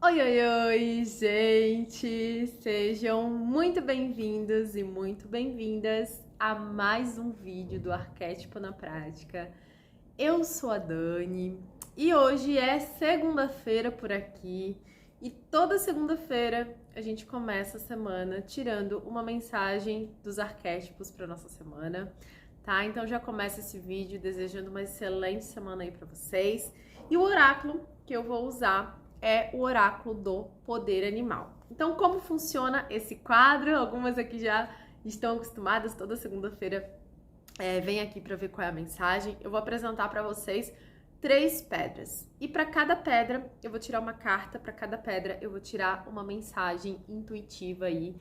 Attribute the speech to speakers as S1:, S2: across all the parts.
S1: Oi, oi, oi, gente! Sejam muito bem-vindos e muito bem-vindas a mais um vídeo do Arquétipo na Prática. Eu sou a Dani e hoje é segunda-feira por aqui e toda segunda-feira a gente começa a semana tirando uma mensagem dos arquétipos para nossa semana, tá? Então já começa esse vídeo desejando uma excelente semana aí para vocês. E o oráculo que eu vou usar é o oráculo do poder animal. Então, como funciona esse quadro? Algumas aqui já estão acostumadas, toda segunda-feira vem aqui para ver qual é a mensagem. Eu vou apresentar para vocês 3 pedras. E para cada pedra, eu vou tirar uma carta, para cada pedra eu vou tirar uma mensagem intuitiva aí,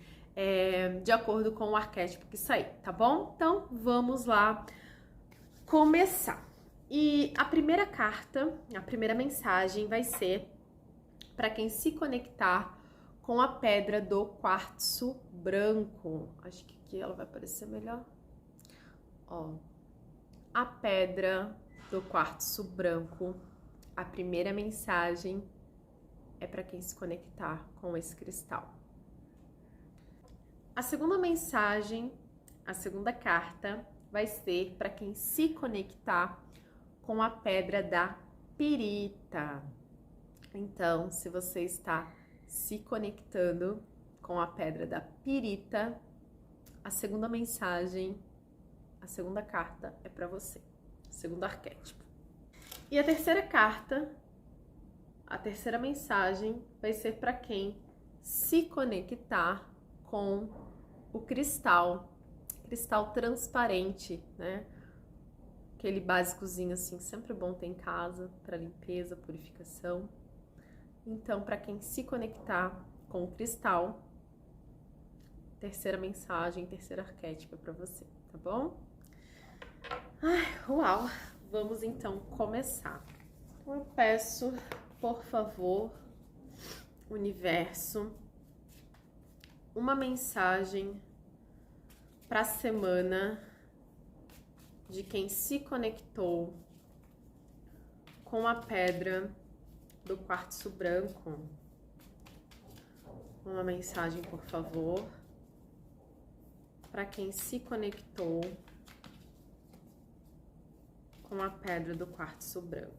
S1: de acordo com o arquétipo que sair, tá bom? Então, vamos lá começar. E a primeira carta, a primeira mensagem vai ser para quem se conectar com a pedra do quartzo branco. Acho que aqui ela vai aparecer melhor. Ó, a pedra do quartzo branco. A primeira mensagem é para quem se conectar com esse cristal. A segunda mensagem, a segunda carta, vai ser para quem se conectar com a pedra da pirita. Então, se você está se conectando com a pedra da pirita, a segunda mensagem, a segunda carta é para você, segundo arquétipo. E a terceira carta, a terceira mensagem vai ser para quem se conectar com o cristal transparente, né? Aquele básicozinho assim, sempre bom ter em casa para limpeza, purificação. Então, para quem se conectar com o cristal, terceira mensagem, terceiro arquétipo é para você, tá bom? Ai, uau! Vamos então começar. Então, eu peço, por favor, universo, uma mensagem para a semana de quem se conectou com a pedra do quartzo branco. Uma mensagem, por favor, para quem se conectou com a pedra do quartzo branco.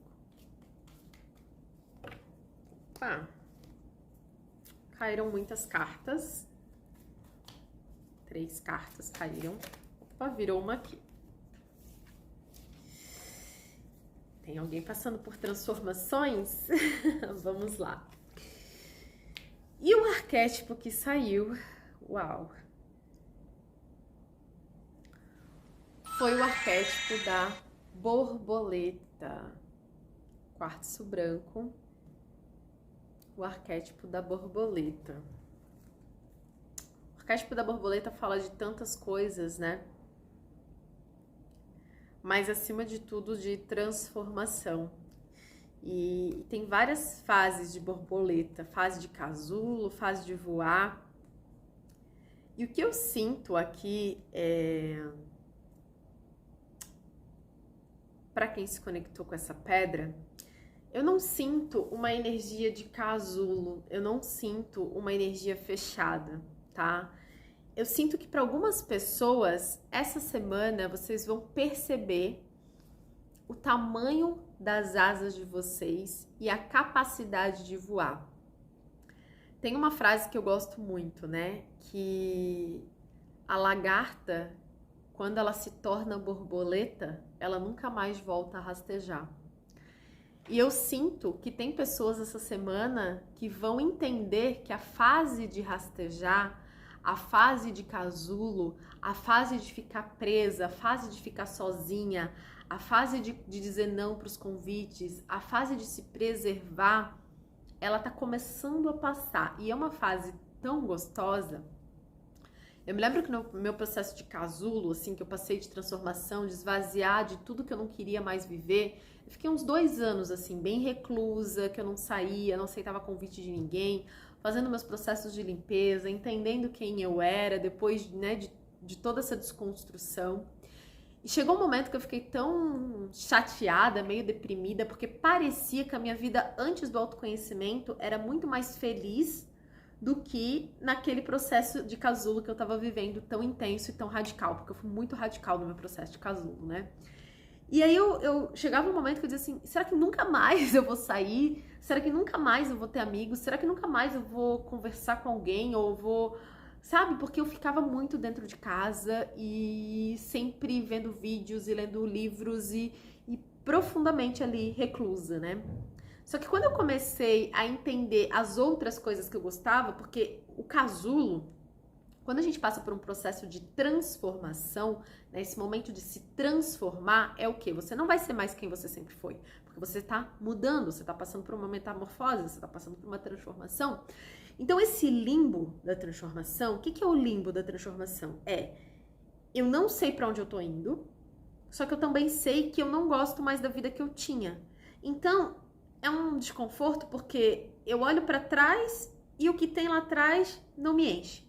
S1: Caíram muitas cartas. 3 cartas caíram. Opa, virou uma aqui. Tem alguém passando por transformações? Vamos lá. E o arquétipo que saiu, uau, foi o arquétipo da borboleta. Quartzo branco, o arquétipo da borboleta. O arquétipo da borboleta fala de tantas coisas, né? Mas acima de tudo de transformação. E tem várias fases de borboleta, fase de casulo, fase de voar. E o que eu sinto aqui para quem se conectou com essa pedra, eu não sinto uma energia de casulo, eu não sinto uma energia fechada, tá? Eu sinto que para algumas pessoas, essa semana, vocês vão perceber o tamanho das asas de vocês e a capacidade de voar. Tem uma frase que eu gosto muito, né? Que a lagarta, quando ela se torna borboleta, ela nunca mais volta a rastejar. E eu sinto que tem pessoas essa semana que vão entender que a fase de rastejar, a fase de casulo, a fase de ficar presa, a fase de ficar sozinha, a fase de dizer não para os convites, a fase de se preservar, ela tá começando a passar. E é uma fase tão gostosa. Eu me lembro que no meu processo de casulo, assim, que eu passei de transformação, de esvaziar de tudo que eu não queria mais viver, eu fiquei uns 2 anos, assim, bem reclusa, que eu não saía, não aceitava convite de ninguém, fazendo meus processos de limpeza, entendendo quem eu era, depois, né, de toda essa desconstrução. E chegou um momento que eu fiquei tão chateada, meio deprimida, porque parecia que a minha vida antes do autoconhecimento era muito mais feliz do que naquele processo de casulo que eu tava vivendo tão intenso e tão radical, porque eu fui muito radical no meu processo de casulo, né? E aí eu chegava um momento que eu dizia assim, será que nunca mais eu vou sair? Será que nunca mais eu vou ter amigos? Será que nunca mais eu vou conversar com alguém? Ou vou... Sabe? Porque eu ficava muito dentro de casa e sempre vendo vídeos e lendo livros e profundamente ali reclusa, né? Só que quando eu comecei a entender as outras coisas que eu gostava, porque o casulo, quando a gente passa por um processo de transformação, né, esse momento de se transformar é o quê? Você não vai ser mais quem você sempre foi, porque você está mudando, você está passando por uma metamorfose, você está passando por uma transformação. Então esse limbo da transformação, o que é o limbo da transformação? Eu não sei para onde eu tô indo, só que eu também sei que eu não gosto mais da vida que eu tinha. Então é um desconforto porque eu olho para trás e o que tem lá atrás não me enche.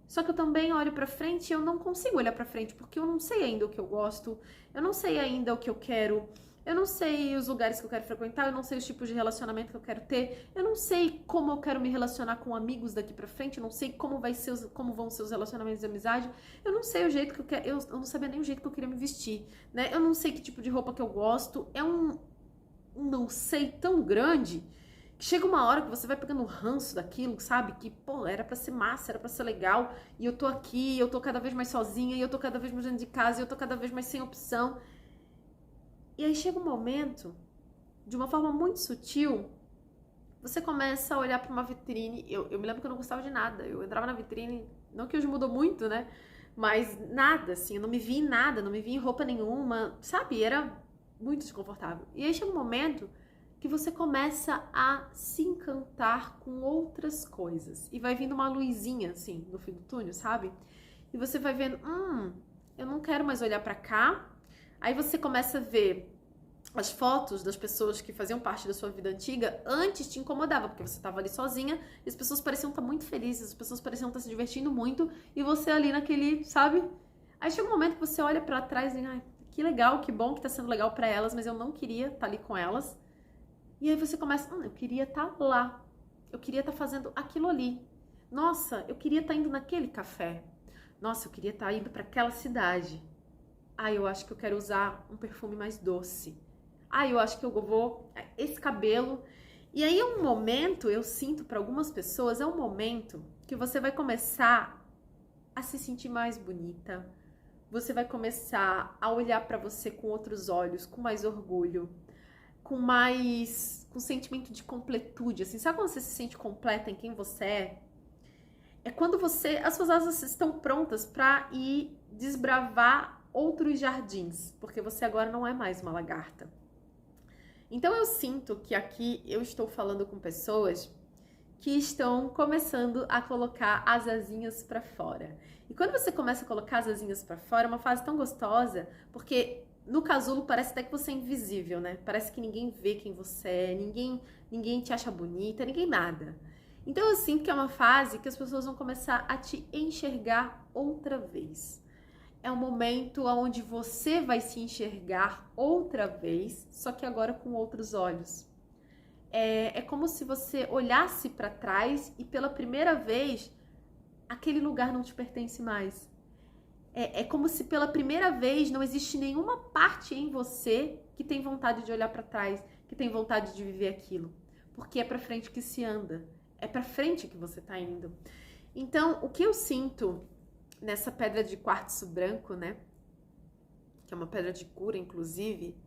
S1: Só que eu também olho pra frente e eu não consigo olhar pra frente, porque eu não sei ainda o que eu gosto, eu não sei ainda o que eu quero, eu não sei os lugares que eu quero frequentar, eu não sei os tipos de relacionamento que eu quero ter, eu não sei como eu quero me relacionar com amigos daqui pra frente, eu não sei como como vão ser os relacionamentos de amizade, eu não sei o jeito que eu quero, eu não sabia nem o jeito que eu queria me vestir, né? Eu não sei que tipo de roupa que eu gosto, é um não sei tão grande que chega uma hora que você vai pegando o ranço daquilo, sabe? Que, pô, era pra ser massa, era pra ser legal, e eu tô aqui, eu tô cada vez mais sozinha, e eu tô cada vez mais dentro de casa, e eu tô cada vez mais sem opção. E aí chega um momento, de uma forma muito sutil, você começa a olhar pra uma vitrine. Eu me lembro que eu não gostava de nada. Eu entrava na vitrine, não que hoje mudou muito, né? Mas nada, assim, eu não me vi em nada, não me vi em roupa nenhuma, sabe? Era muito desconfortável. E aí chega um momento que você começa a se encantar com outras coisas. E vai vindo uma luzinha, assim, no fim do túnel, sabe? E você vai vendo, eu não quero mais olhar pra cá. Aí você começa a ver as fotos das pessoas que faziam parte da sua vida antiga. Antes te incomodava, porque você estava ali sozinha e as pessoas pareciam estar muito felizes, as pessoas pareciam estar se divertindo muito e você ali naquele, sabe? Aí chega um momento que você olha pra trás e, ai, que legal, que bom que tá sendo legal pra elas, mas eu não queria estar ali com elas. E aí você começa, eu queria estar lá, eu queria estar fazendo aquilo ali. Nossa, eu queria estar indo naquele café. Nossa, eu queria estar indo para aquela cidade. Ah, eu acho que eu quero usar um perfume mais doce. Ah, eu acho que eu vou esse cabelo. E aí é um momento, eu sinto para algumas pessoas, é um momento que você vai começar a se sentir mais bonita. Você vai começar a olhar para você com outros olhos, com mais orgulho, com sentimento de completude, assim. Sabe quando você se sente completa em quem você é? É quando as suas asas estão prontas para ir desbravar outros jardins, porque você agora não é mais uma lagarta. Então eu sinto que aqui eu estou falando com pessoas que estão começando a colocar as asinhas para fora. E quando você começa a colocar as asinhas para fora, é uma fase tão gostosa, porque no casulo parece até que você é invisível, né? Parece que ninguém vê quem você é, ninguém te acha bonita, ninguém nada. Então eu sinto que é uma fase que as pessoas vão começar a te enxergar outra vez. É um momento onde você vai se enxergar outra vez, só que agora com outros olhos. É como se você olhasse para trás e pela primeira vez aquele lugar não te pertence mais. É como se pela primeira vez não existe nenhuma parte em você que tem vontade de olhar para trás, que tem vontade de viver aquilo. Porque é para frente que se anda, é para frente que você tá indo. Então, o que eu sinto nessa pedra de quartzo branco, né? Que é uma pedra de cura, inclusive,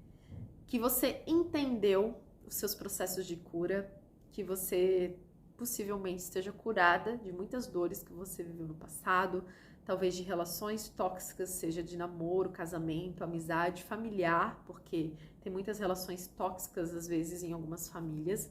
S1: que você entendeu os seus processos de cura, que você possivelmente esteja curada de muitas dores que você viveu no passado, talvez de relações tóxicas, seja de namoro, casamento, amizade, familiar, porque tem muitas relações tóxicas às vezes em algumas famílias.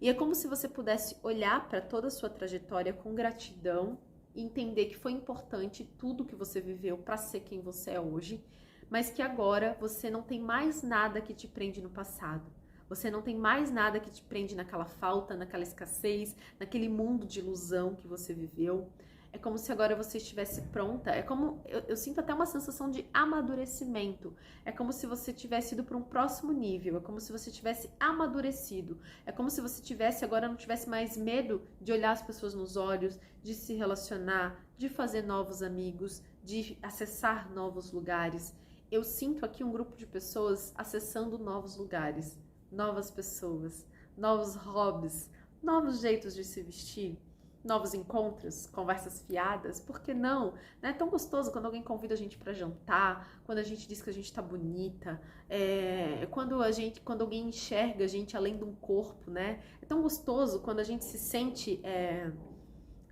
S1: E é como se você pudesse olhar para toda a sua trajetória com gratidão e entender que foi importante tudo que você viveu para ser quem você é hoje, mas que agora você não tem mais nada que te prende no passado. Você não tem mais nada que te prende naquela falta, naquela escassez, naquele mundo de ilusão que você viveu. É como se agora você estivesse pronta. É como, eu sinto até uma sensação de amadurecimento. É como se você tivesse ido para um próximo nível. É como se você tivesse amadurecido. É como se você tivesse, agora não tivesse mais medo de olhar as pessoas nos olhos, de se relacionar, de fazer novos amigos, de acessar novos lugares. Eu sinto aqui um grupo de pessoas acessando novos lugares, novas pessoas, novos hobbies, novos jeitos de se vestir, novos encontros, conversas fiadas. Por que não? É tão gostoso quando alguém convida a gente para jantar, quando a gente diz que a gente tá bonita, quando alguém enxerga a gente além de um corpo, né? É tão gostoso quando a gente se sente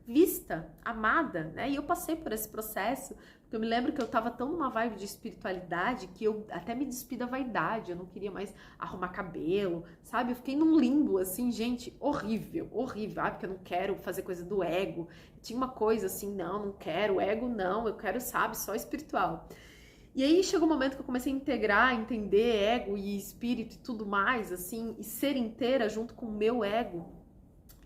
S1: vista, amada, né? E eu passei por esse processo, porque eu me lembro que eu tava tão numa vibe de espiritualidade que eu até me despi da vaidade, eu não queria mais arrumar cabelo, sabe? Eu fiquei num limbo, assim, gente, horrível, horrível, porque eu não quero fazer coisa do ego. Tinha uma coisa assim, não quero ego, não, eu quero, sabe, só espiritual. E aí chegou um momento que eu comecei a integrar, entender ego e espírito e tudo mais, assim, e ser inteira junto com o meu ego.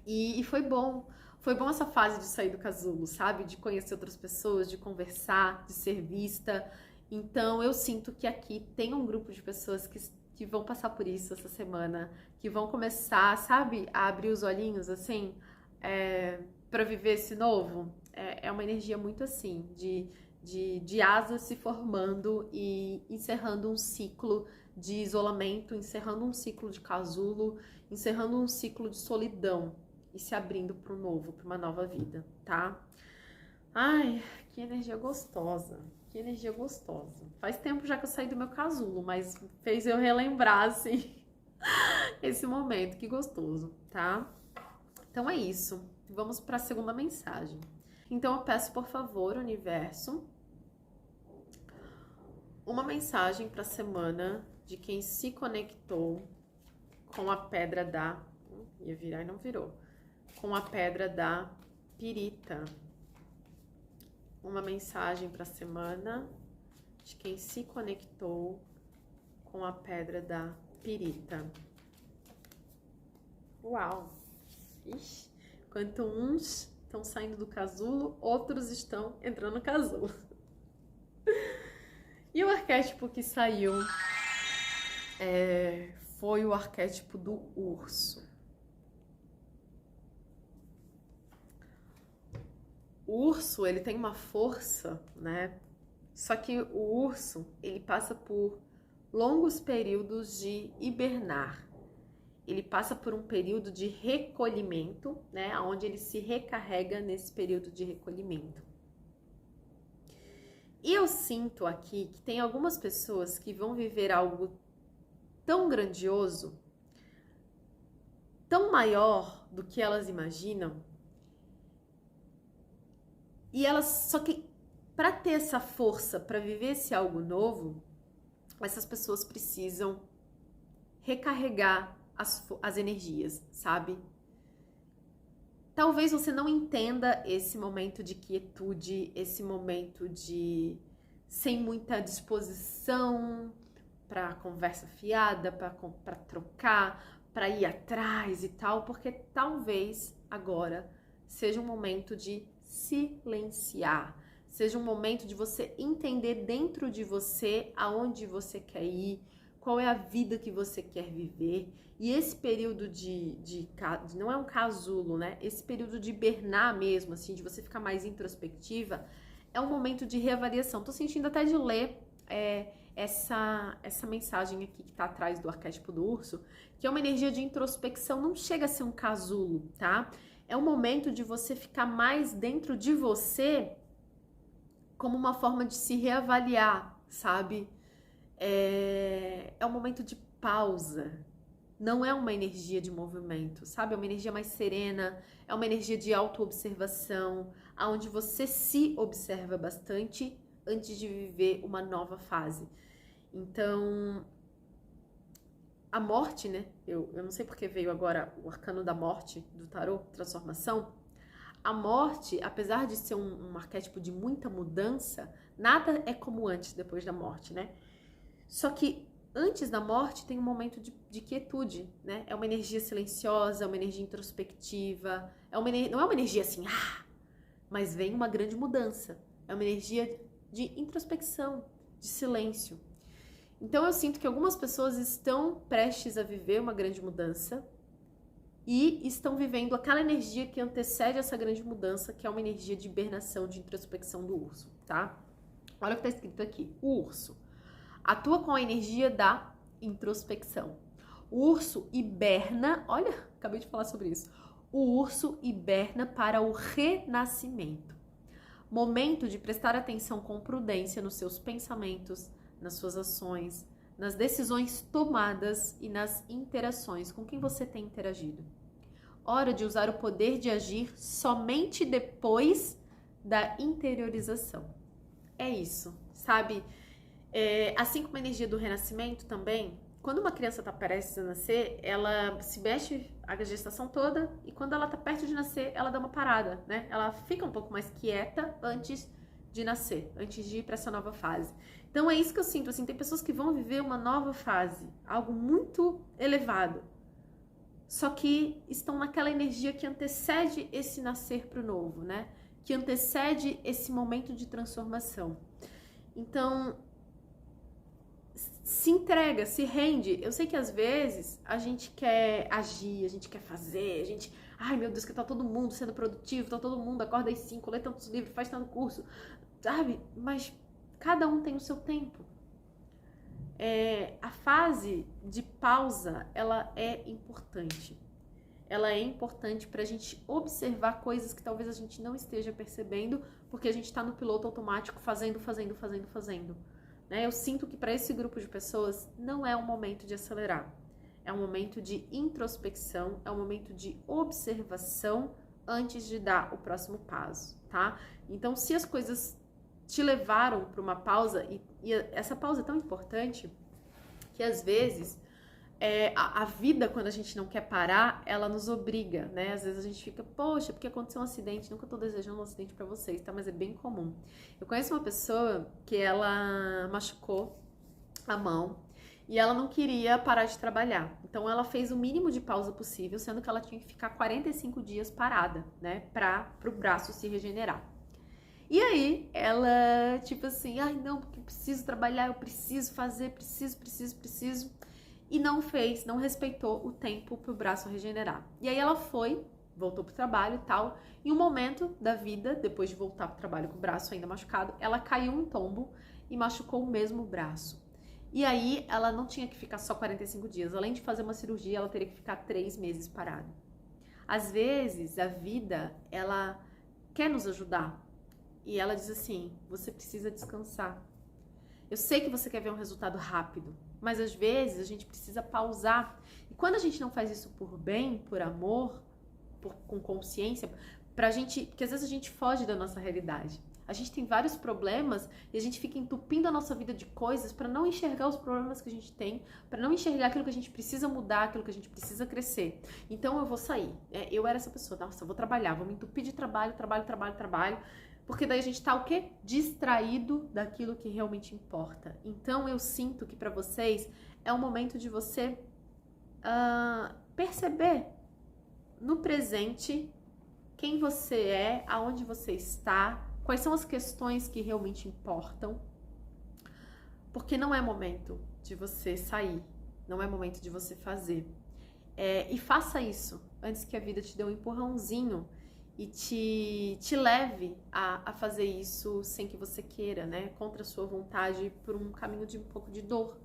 S1: E foi bom. Foi bom essa fase de sair do casulo, sabe? De conhecer outras pessoas, de conversar, de ser vista. Então eu sinto que aqui tem um grupo de pessoas que vão passar por isso essa semana, que vão começar, sabe, a abrir os olhinhos, assim, para viver esse novo. É uma energia muito assim, de asas se formando e encerrando um ciclo de isolamento, encerrando um ciclo de casulo, encerrando um ciclo de solidão. E se abrindo para o novo, para uma nova vida, tá? Ai, que energia gostosa, que energia gostosa. Faz tempo já que eu saí do meu casulo, mas fez eu relembrar, assim, esse momento, que gostoso, tá? Então é isso, vamos para a segunda mensagem. Então eu peço, por favor, universo, uma mensagem para a semana de quem se conectou com a pedra da... Ia virar e não virou. Com a pedra da pirita. Uma mensagem para a semana de quem se conectou com a pedra da pirita. Uau! Ixi, enquanto uns estão saindo do casulo, outros estão entrando no casulo. E o arquétipo que saiu foi o arquétipo do urso. O urso, ele tem uma força, né? Só que o urso, ele passa por longos períodos de hibernar. Ele passa por um período de recolhimento, né? Onde ele se recarrega nesse período de recolhimento. E eu sinto aqui que tem algumas pessoas que vão viver algo tão grandioso, tão maior do que elas imaginam. E elas, só que para ter essa força, para viver esse algo novo, essas pessoas precisam recarregar as energias, sabe? Talvez você não entenda esse momento de quietude, esse momento de sem muita disposição para conversa fiada, para trocar, para ir atrás e tal, porque talvez agora seja um momento de silenciar, seja um momento de você entender dentro de você aonde você quer ir, qual é a vida que você quer viver. E esse período de não é um casulo, né? Esse período de hibernar mesmo, assim, de você ficar mais introspectiva, é um momento de reavaliação. Tô sentindo até de ler essa mensagem aqui que tá atrás do arquétipo do urso, que é uma energia de introspecção, não chega a ser um casulo, tá? É um momento de você ficar mais dentro de você como uma forma de se reavaliar, sabe? É um momento de pausa. Não é uma energia de movimento, sabe? É uma energia mais serena, é uma energia de autoobservação, onde você se observa bastante antes de viver uma nova fase. Então, a morte, né? Eu não sei porque veio agora o arcano da morte do tarô, transformação. A morte, apesar de ser um arquétipo de muita mudança, nada é como antes, depois da morte, né? Só que antes da morte tem um momento de quietude, né? É uma energia silenciosa, é uma energia introspectiva, não é uma energia assim, mas vem uma grande mudança. É uma energia de introspecção, de silêncio. Então eu sinto que algumas pessoas estão prestes a viver uma grande mudança e estão vivendo aquela energia que antecede essa grande mudança, que é uma energia de hibernação, de introspecção do urso, tá? Olha o que está escrito aqui. O urso atua com a energia da introspecção. O urso hiberna, olha, acabei de falar sobre isso. O urso hiberna para o renascimento. Momento de prestar atenção com prudência nos seus pensamentos, nas suas ações, nas decisões tomadas e nas interações com quem você tem interagido. Hora de usar o poder de agir somente depois da interiorização. É isso, sabe? Assim como a energia do renascimento também, quando uma criança está prestes a nascer, ela se mexe a gestação toda e quando ela está perto de nascer, ela dá uma parada, né? Ela fica um pouco mais quieta antes de nascer, antes de ir para essa nova fase. Então é isso que eu sinto, assim, tem pessoas que vão viver uma nova fase, algo muito elevado, só que estão naquela energia que antecede esse nascer para o novo, né? Que antecede esse momento de transformação. Então, se entrega, se rende. Eu sei que às vezes a gente quer agir, a gente quer fazer, a gente... Ai, meu Deus, que tá todo mundo sendo produtivo, tá todo mundo, acorda às 5, lê tantos livros, faz tanto curso, sabe? Mas cada um tem o seu tempo. A fase de pausa, ela é importante. Ela é importante pra gente observar coisas que talvez a gente não esteja percebendo, porque a gente tá no piloto automático fazendo. Eu sinto que para esse grupo de pessoas não é um momento de acelerar. É um momento de introspecção, é um momento de observação antes de dar o próximo passo, tá? Então, se as coisas te levaram para uma pausa, e essa pausa é tão importante que às vezes a vida, quando a gente não quer parar, ela nos obriga, né? Às vezes a gente fica, poxa, porque aconteceu um acidente, nunca tô desejando um acidente pra vocês, tá? Mas é bem comum. Eu conheço uma pessoa que ela machucou a mão e ela não queria parar de trabalhar. Então ela fez o mínimo de pausa possível, sendo que ela tinha que ficar 45 dias parada, né? Pro braço se regenerar. E aí, ela, tipo assim, ai não, porque eu preciso trabalhar, eu preciso fazer, preciso. E não fez, não respeitou o tempo pro braço regenerar. E aí ela voltou pro trabalho e tal. Em um momento da vida, depois de voltar pro trabalho com o braço ainda machucado, ela caiu em tombo e machucou o mesmo braço. E aí ela não tinha que ficar só 45 dias. Além de fazer uma cirurgia, ela teria que ficar 3 meses parada. Às vezes, a vida, ela quer nos ajudar. E ela diz assim, você precisa descansar. Eu sei que você quer ver um resultado rápido, mas às vezes a gente precisa pausar. E quando a gente não faz isso por bem, por amor, com consciência, porque às vezes a gente foge da nossa realidade. A gente tem vários problemas e a gente fica entupindo a nossa vida de coisas para não enxergar os problemas que a gente tem, para não enxergar aquilo que a gente precisa mudar, aquilo que a gente precisa crescer. Então eu vou sair. Eu era essa pessoa, nossa, eu vou trabalhar, vou me entupir de trabalho, porque daí a gente tá o quê? Distraído daquilo que realmente importa. Então eu sinto que para vocês é um momento de você perceber no presente quem você é, aonde você está, quais são as questões que realmente importam. Porque não é momento de você sair, não é momento de você fazer. E faça isso antes que a vida te dê um empurrãozinho e te leve a fazer isso sem que você queira, né? Contra a sua vontade, por um caminho de um pouco de dor.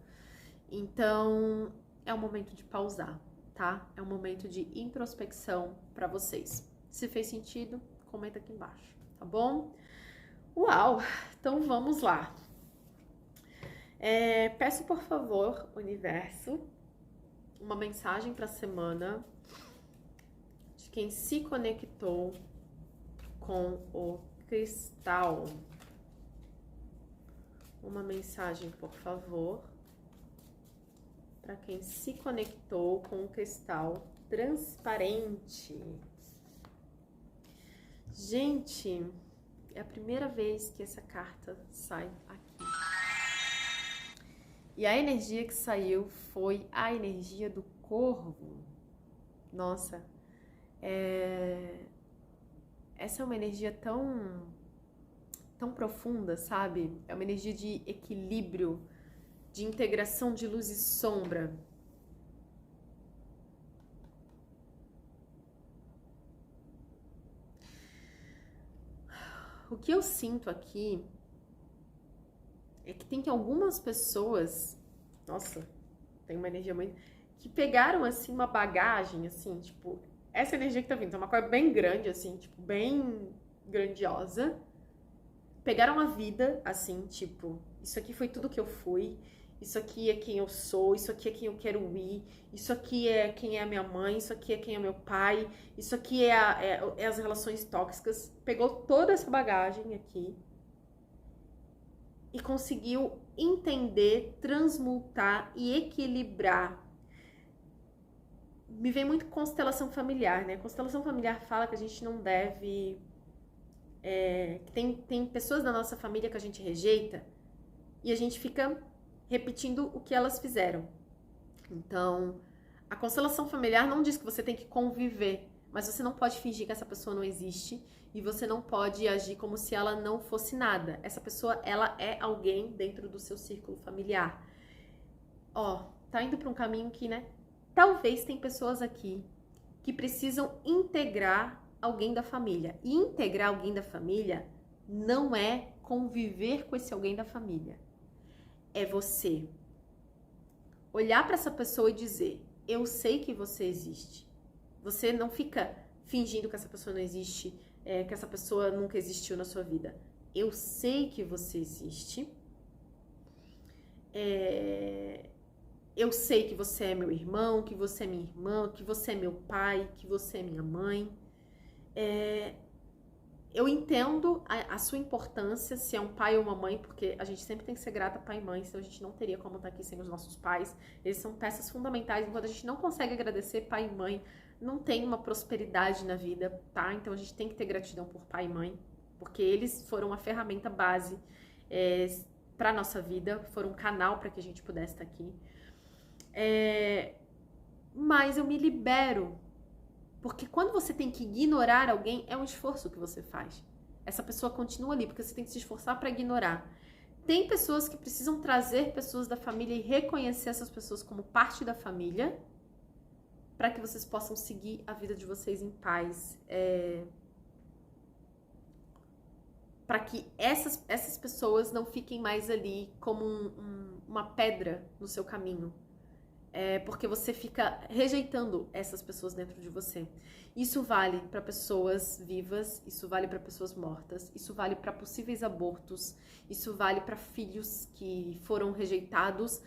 S1: Então, é um momento de pausar, tá? É um momento de introspecção para vocês. Se fez sentido, comenta aqui embaixo, tá bom? Uau! Então, vamos lá. Peço, por favor, universo, uma mensagem para a semana de quem se conectou com o cristal. Uma mensagem, por favor, para quem se conectou com o cristal transparente. Gente, é a primeira vez que essa carta sai aqui. E a energia que saiu foi a energia do corvo. Nossa, é essa é uma energia tão profunda, sabe? É uma energia de equilíbrio, de integração de luz e sombra. O que eu sinto aqui é que tem que algumas pessoas, nossa, tem uma energia muito, que pegaram assim uma bagagem, assim, tipo, essa energia que tá vindo, é uma coisa bem grande, assim, tipo, bem grandiosa. Pegaram a vida, assim, tipo, isso aqui foi tudo que eu fui, isso aqui é quem eu sou, isso aqui é quem eu quero ir, isso aqui é quem é a minha mãe, isso aqui é quem é meu pai, isso aqui é as relações tóxicas. Pegou toda essa bagagem aqui e conseguiu entender, transmutar e equilibrar. Me vem muito constelação familiar, né? Constelação familiar fala que a gente não deve... tem pessoas da nossa família que a gente rejeita e a gente fica repetindo o que elas fizeram. Então, a constelação familiar não diz que você tem que conviver, mas você não pode fingir que essa pessoa não existe e você não pode agir como se ela não fosse nada. Essa pessoa, ela é alguém dentro do seu círculo familiar. Ó, tá indo para um caminho que, né? Talvez tem pessoas aqui que precisam integrar alguém da família. E integrar alguém da família não é conviver com esse alguém da família. É você olhar para essa pessoa e dizer: eu sei que você existe. Você não fica fingindo que essa pessoa não existe, que essa pessoa nunca existiu na sua vida. Eu sei que você existe. Eu sei que você é meu irmão, que você é minha irmã, que você é meu pai, que você é minha mãe. Eu entendo a sua importância, se é um pai ou uma mãe, porque a gente sempre tem que ser grata pai e mãe, senão a gente não teria como estar aqui sem os nossos pais. Eles são peças fundamentais. Enquanto a gente não consegue agradecer pai e mãe, não tem uma prosperidade na vida, tá? Então a gente tem que ter gratidão por pai e mãe, porque eles foram a ferramenta base para a nossa vida, foram um canal para que a gente pudesse estar aqui. Mas eu me libero, porque quando você tem que ignorar alguém, é um esforço que você faz. Essa pessoa continua ali, porque você tem que se esforçar para ignorar. Tem pessoas que precisam trazer pessoas da família e reconhecer essas pessoas como parte da família, para que vocês possam seguir a vida de vocês em paz. Para que essas pessoas não fiquem mais ali como uma pedra no seu caminho. Porque você fica rejeitando essas pessoas dentro de você. Isso vale para pessoas vivas, isso vale para pessoas mortas, isso vale para possíveis abortos, isso vale para filhos que foram rejeitados,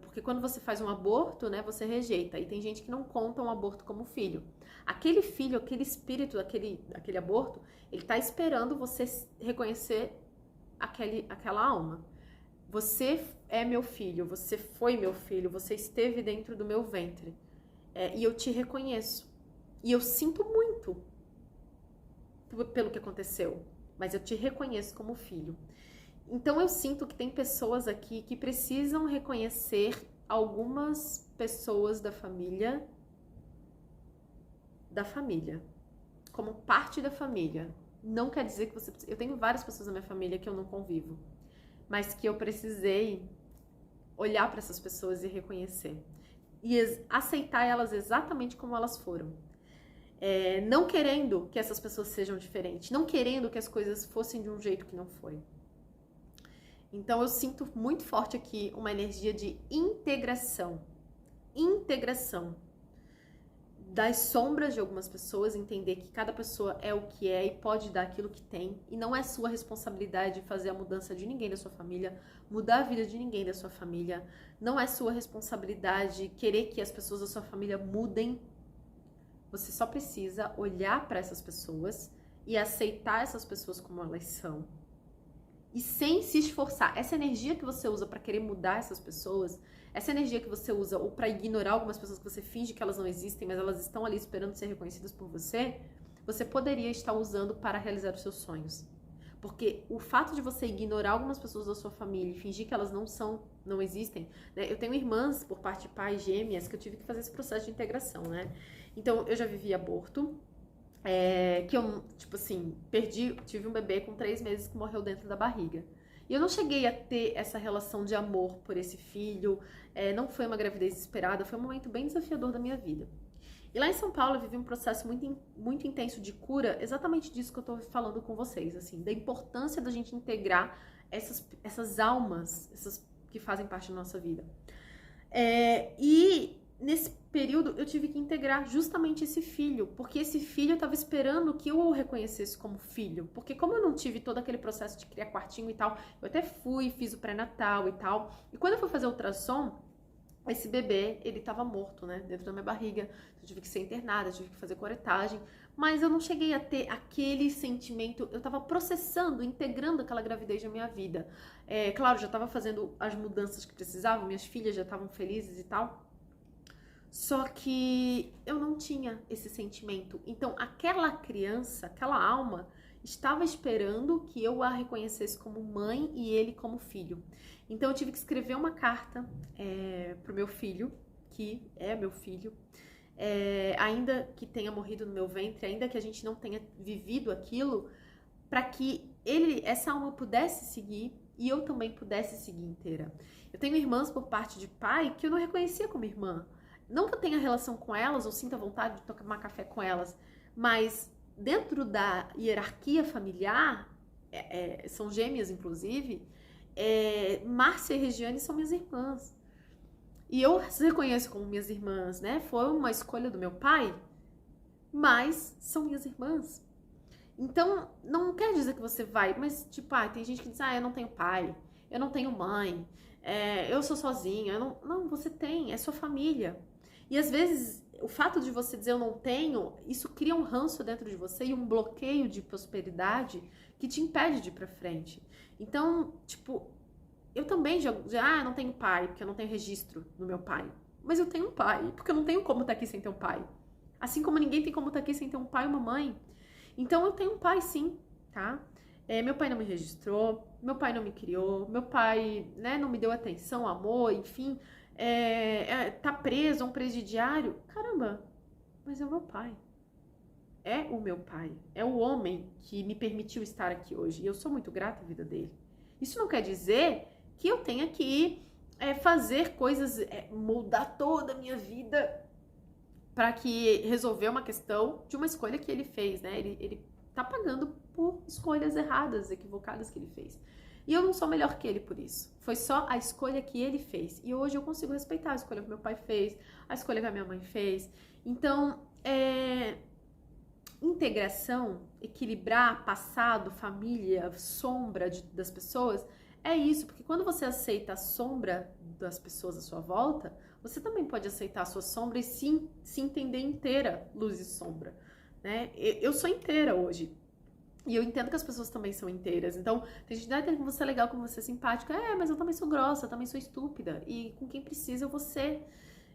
S1: porque quando você faz um aborto, né, você rejeita, e tem gente que não conta um aborto como filho. Aquele filho, aquele espírito, aquele aborto, ele tá esperando você reconhecer aquela alma. Você é meu filho, você foi meu filho, você esteve dentro do meu ventre. E eu te reconheço. E eu sinto muito pelo que aconteceu, mas eu te reconheço como filho. Então eu sinto que tem pessoas aqui que precisam reconhecer algumas pessoas da família como parte da família. Não quer dizer que você... Eu tenho várias pessoas na minha família que eu não convivo, mas que eu precisei olhar para essas pessoas e reconhecer. E aceitar elas exatamente como elas foram. Não querendo que essas pessoas sejam diferentes. Não querendo que as coisas fossem de um jeito que não foi. Então eu sinto muito forte aqui uma energia de integração. Integração. Das sombras de algumas pessoas, entender que cada pessoa é o que é e pode dar aquilo que tem, e não é sua responsabilidade fazer a mudança de ninguém da sua família, mudar a vida de ninguém da sua família, não é sua responsabilidade querer que as pessoas da sua família mudem. Você só precisa olhar para essas pessoas e aceitar essas pessoas como elas são, e sem se esforçar. Essa energia que você usa para querer mudar essas pessoas, essa energia que você usa ou para ignorar algumas pessoas que você finge que elas não existem, mas elas estão ali esperando ser reconhecidas por você, você poderia estar usando para realizar os seus sonhos. Porque o fato de você ignorar algumas pessoas da sua família e fingir que elas não existem, né? Eu tenho irmãs por parte de pai, gêmeas, que eu tive que fazer esse processo de integração, né? Então, eu já vivi aborto, que eu, tipo assim, tive um bebê com 3 meses que morreu dentro da barriga. E eu não cheguei a ter essa relação de amor por esse filho, não foi uma gravidez esperada, foi um momento bem desafiador da minha vida. E lá em São Paulo eu vivi um processo muito intenso de cura, exatamente disso que eu tô falando com vocês, assim, da importância da gente integrar essas almas, essas que fazem parte da nossa vida. E nesse período eu tive que integrar justamente esse filho, porque esse filho eu estava esperando que eu o reconhecesse como filho, porque como eu não tive todo aquele processo de criar quartinho e tal, eu até fiz o pré-natal e tal, e quando eu fui fazer o ultrassom, esse bebê, ele estava morto, né, dentro da minha barriga, eu tive que ser internada, eu tive que fazer curetagem, mas eu não cheguei a ter aquele sentimento, eu estava processando, integrando aquela gravidez na minha vida. Claro, já estava fazendo as mudanças que precisavam, minhas filhas já estavam felizes e tal, só que eu não tinha esse sentimento. Então, aquela criança, aquela alma, estava esperando que eu a reconhecesse como mãe e ele como filho. Então, eu tive que escrever uma carta pro meu filho, que é meu filho, ainda que tenha morrido no meu ventre, ainda que a gente não tenha vivido aquilo, para que essa alma pudesse seguir e eu também pudesse seguir inteira. Eu tenho irmãs por parte de pai que eu não reconhecia como irmã. Não que eu tenha relação com elas ou sinta vontade de tomar café com elas, mas dentro da hierarquia familiar, são gêmeas inclusive, Márcia e Regiane são minhas irmãs. E eu as reconheço como minhas irmãs, né? Foi uma escolha do meu pai, mas são minhas irmãs. Então, não quer dizer que você vai, mas tipo, tem gente que diz, eu não tenho pai, eu não tenho mãe, eu sou sozinha. Não, você tem, é sua família. E às vezes, o fato de você dizer eu não tenho, isso cria um ranço dentro de você e um bloqueio de prosperidade que te impede de ir pra frente. Então, tipo, eu também eu não tenho pai, porque eu não tenho registro do meu pai. Mas eu tenho um pai, porque eu não tenho como estar aqui sem ter um pai. Assim como ninguém tem como estar aqui sem ter um pai e uma mãe. Então eu tenho um pai sim, tá? Meu pai não me registrou, meu pai não me criou, meu pai, né, não me deu atenção, amor, enfim, tá preso a um presidiário. Caramba, mas é o meu pai. É o meu pai. É o homem que me permitiu estar aqui hoje. E eu sou muito grata à vida dele. Isso não quer dizer que eu tenha que fazer coisas, moldar toda a minha vida para que resolver uma questão de uma escolha que ele fez, né? Ele tá pagando por escolhas erradas, equivocadas que ele fez. E eu não sou melhor que ele por isso. Foi só a escolha que ele fez. E hoje eu consigo respeitar a escolha que meu pai fez, a escolha que a minha mãe fez. Então, integração, equilibrar passado, família, sombra das pessoas, é isso. Porque quando você aceita a sombra das pessoas à sua volta, você também pode aceitar a sua sombra e se entender inteira, luz e sombra, né? Eu sou inteira hoje. E eu entendo que as pessoas também são inteiras. Então, tem gente que tem como você é legal, como você é simpática. Mas eu também sou grossa, eu também sou estúpida. E com quem precisa eu vou ser.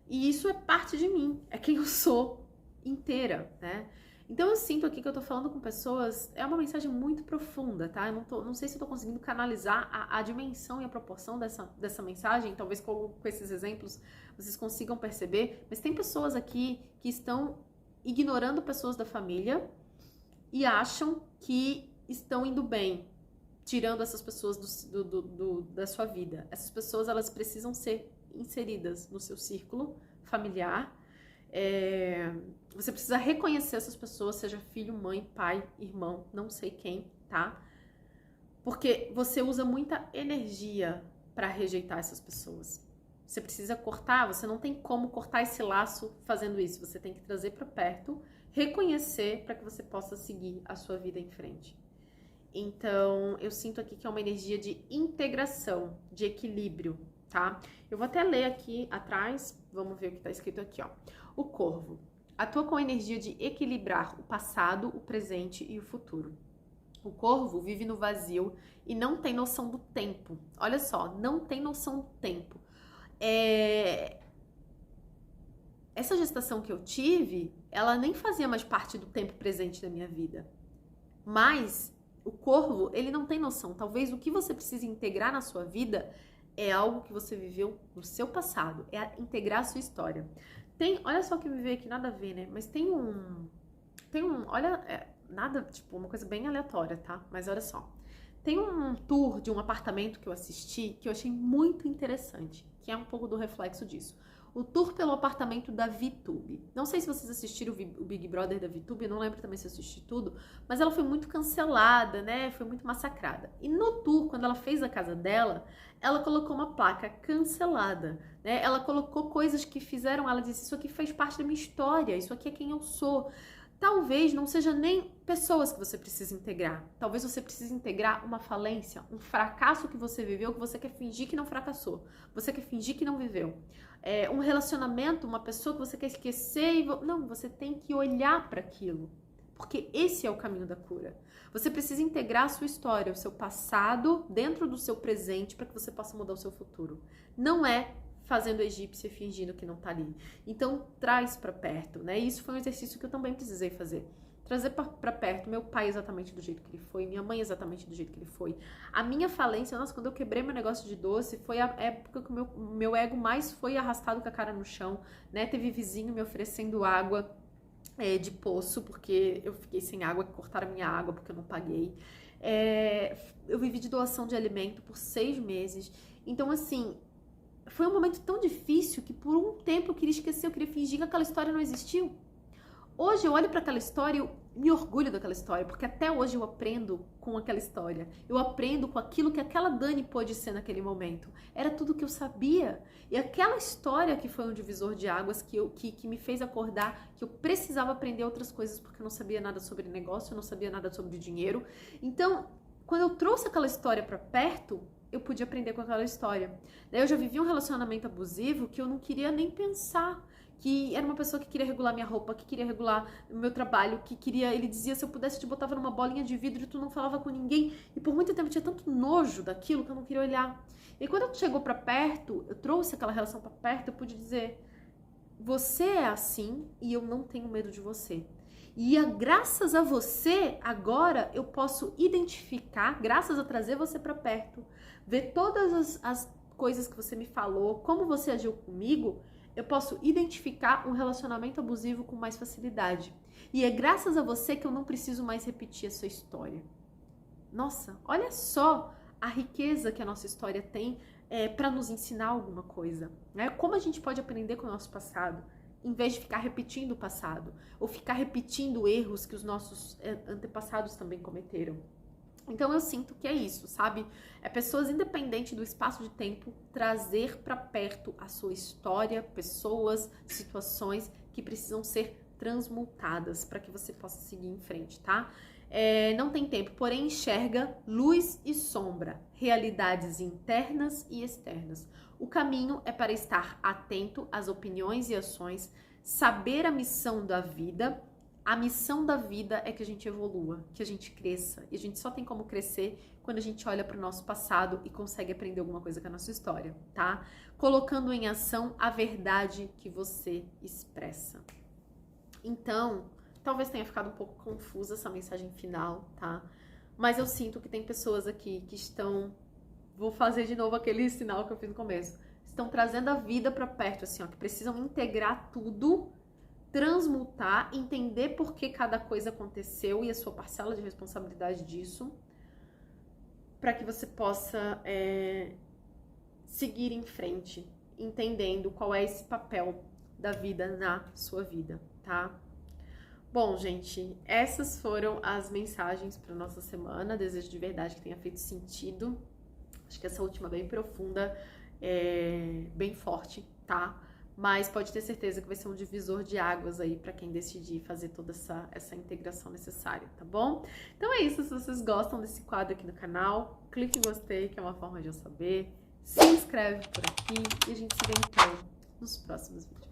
S1: E isso é parte de mim. É quem eu sou inteira, né? Então eu sinto aqui que eu tô falando com pessoas, é uma mensagem muito profunda, tá? Eu não sei se eu tô conseguindo canalizar a dimensão e a proporção dessa mensagem, talvez com esses exemplos vocês consigam perceber, mas tem pessoas aqui que estão ignorando pessoas da família e acham que estão indo bem, tirando essas pessoas da sua vida. Essas pessoas, elas precisam ser inseridas no seu círculo familiar. Você precisa reconhecer essas pessoas, seja filho, mãe, pai, irmão, não sei quem, tá? Porque você usa muita energia para rejeitar essas pessoas. Você precisa cortar, você não tem como cortar esse laço fazendo isso. Você tem que trazer para perto, reconhecer para que você possa seguir a sua vida em frente. Então, eu sinto aqui que é uma energia de integração, de equilíbrio, tá? Eu vou até ler aqui atrás, vamos ver o que tá escrito aqui, ó. O corvo atua com a energia de equilibrar o passado, o presente e o futuro. O corvo vive no vazio e não tem noção do tempo. Olha só, não tem noção do tempo. Essa gestação que eu tive, ela nem fazia mais parte do tempo presente da minha vida. Mas o corvo, ele não tem noção. Talvez o que você precisa integrar na sua vida é algo que você viveu no seu passado. É integrar a sua história. Olha só o que me veio aqui, nada a ver, né? Mas tem olha, nada, tipo, uma coisa bem aleatória, tá? Mas olha só. Tem um tour de um apartamento que eu assisti que eu achei muito interessante, que é um pouco do reflexo disso. O tour pelo apartamento da VTube. Não sei se vocês assistiram o Big Brother da VTube, eu não lembro também se eu assisti tudo, mas ela foi muito cancelada, né? Foi muito massacrada. E no tour, quando ela fez a casa dela, ela colocou uma placa cancelada, né? Ela colocou coisas que fizeram, ela disse, isso aqui fez parte da minha história, isso aqui é quem eu sou. Talvez não seja nem pessoas que você precisa integrar. Talvez você precise integrar uma falência, um fracasso que você viveu, que você quer fingir que não fracassou. Você quer fingir que não viveu. Um relacionamento, uma pessoa que você quer esquecer. Não, você tem que olhar para aquilo. Porque esse é o caminho da cura. Você precisa integrar a sua história, o seu passado, dentro do seu presente, para que você possa mudar o seu futuro. Não é fazendo egípcia e fingindo que não tá ali. Então, traz para perto, né? E isso foi um exercício que eu também precisei fazer. Trazer para perto meu pai exatamente do jeito que ele foi, minha mãe exatamente do jeito que ele foi. A minha falência, nossa, quando eu quebrei meu negócio de doce, foi a época que o meu ego mais foi arrastado com a cara no chão, né? Teve vizinho me oferecendo água de poço, porque eu fiquei sem água, que cortaram a minha água porque eu não paguei. Eu vivi de doação de alimento por 6 meses. Então, assim, foi um momento tão difícil que por um tempo eu queria esquecer, eu queria fingir que aquela história não existiu. Hoje eu olho para aquela história e eu me orgulho daquela história, porque até hoje eu aprendo com aquela história. Eu aprendo com aquilo que aquela Dani pôde ser naquele momento. Era tudo que eu sabia. E aquela história que foi um divisor de águas, que me fez acordar que eu precisava aprender outras coisas, porque eu não sabia nada sobre negócio, eu não sabia nada sobre dinheiro. Então, quando eu trouxe aquela história para perto, eu pude aprender com aquela história. Eu já vivi um relacionamento abusivo que eu não queria nem pensar, que era uma pessoa que queria regular minha roupa, que queria regular o meu trabalho, que queria, ele dizia, se eu pudesse te botava numa bolinha de vidro e tu não falava com ninguém, e por muito tempo eu tinha tanto nojo daquilo que eu não queria olhar. E quando chegou pra perto, eu trouxe aquela relação pra perto, eu pude dizer, você é assim e eu não tenho medo de você. E graças a você, agora eu posso identificar, graças a trazer você pra perto, ver todas as coisas que você me falou, como você agiu comigo, eu posso identificar um relacionamento abusivo com mais facilidade. E é graças a você que eu não preciso mais repetir a sua história. Nossa, olha só a riqueza que a nossa história tem para nos ensinar alguma coisa, né? Como a gente pode aprender com o nosso passado, em vez de ficar repetindo o passado, ou ficar repetindo erros que os nossos antepassados também cometeram. Então eu sinto que é isso, sabe? É pessoas, independente do espaço de tempo, trazer para perto a sua história, pessoas, situações que precisam ser transmutadas para que você possa seguir em frente, tá? Não tem tempo, porém enxerga luz e sombra, realidades internas e externas. O caminho é para estar atento às opiniões e ações, saber a missão da vida. A missão da vida é que a gente evolua, que a gente cresça. E a gente só tem como crescer quando a gente olha para o nosso passado e consegue aprender alguma coisa com a nossa história, tá? Colocando em ação a verdade que você expressa. Então, talvez tenha ficado um pouco confusa essa mensagem final, tá? Mas eu sinto que tem pessoas aqui que estão... Vou fazer de novo aquele sinal que eu fiz no começo. Estão trazendo a vida para perto, assim, ó, que precisam integrar tudo, transmutar, entender por que cada coisa aconteceu e a sua parcela de responsabilidade disso, para que você possa seguir em frente, entendendo qual é esse papel da vida na sua vida, tá? Bom, gente, essas foram as mensagens para nossa semana. Desejo de verdade que tenha feito sentido. Acho que essa última bem profunda, bem forte, tá? Mas pode ter certeza que vai ser um divisor de águas aí para quem decidir fazer toda essa integração necessária, tá bom? Então é isso, se vocês gostam desse quadro aqui no canal, clique em gostei, que é uma forma de eu saber, se inscreve por aqui e a gente se vê então nos próximos vídeos.